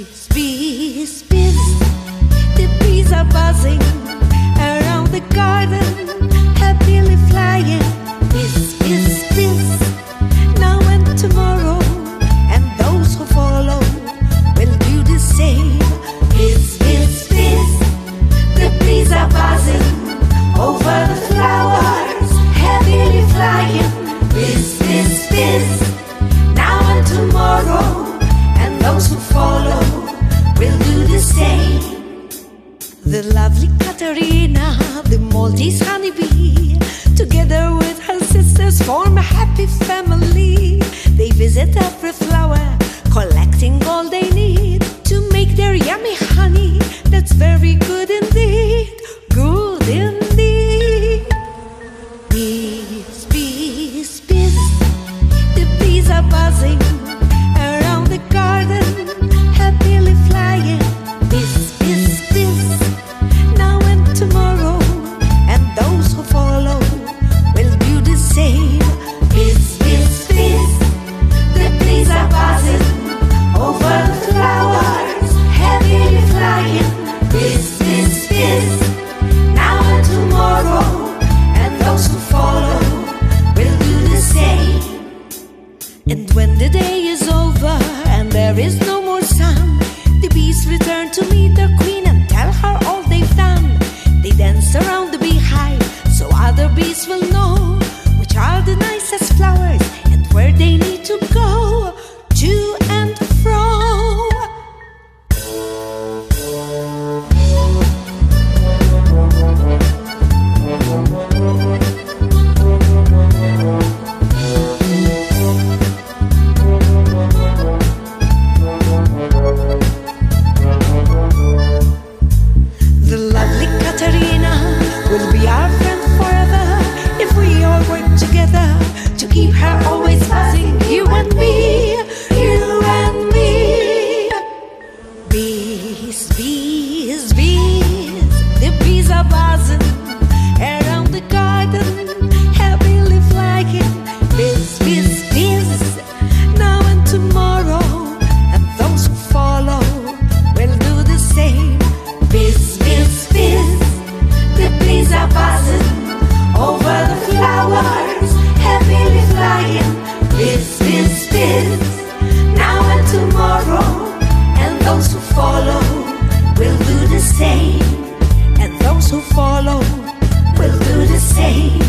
Bizz, bizz, bizz. The bees are buzzing around the garden, happily flying. Bizz, bizz, bizz. Now and tomorrow, and those who follow will do the same. Bizz, bizz, bizz. The bees are buzzing over the flowers, happily flying. Bizz, bizz, bizz. Now and tomorrow, and those who follow will do the same. The lovely Katerina, the Maltese honey bee, together with her sisters form a happy family. They visit every flower, collecting all they need to make their yummy honey. That's very good indeed, good indeed. Bizz, bizz, bizz. The bees are buzzing around the garden, happily flying. Bizz, bizz, bizz. Now and tomorrow, and those who follow will do the same. Bizz, bizz, bizz. The bees are buzzing over the flowers, happily flying. Bizz, bizz, bizz. Now and tomorrow, and those who follow will do the same. And when the day is over and there is no more sun, the bees return to meet their queen and tell her all they've done. They dance around the beehive so other bees will know which are the nicest flowers and where they need to go to and fro. The lovely Katerina will be our friend forever if we all work together to keep her always buzzing. You and me, you and me. Bizz, bizz, bizz. The bees are buzzing around the garden, happily flying. Bizz, bizz, bizz. Now and tomorrow, and those who follow will do the same. Bizz, bizz, bizz. The bees are buzzing over the flowers, happily flying. Bizz, bizz, bizz. Now and tomorrow, and those who follow will do the same. And those who follow will do the same.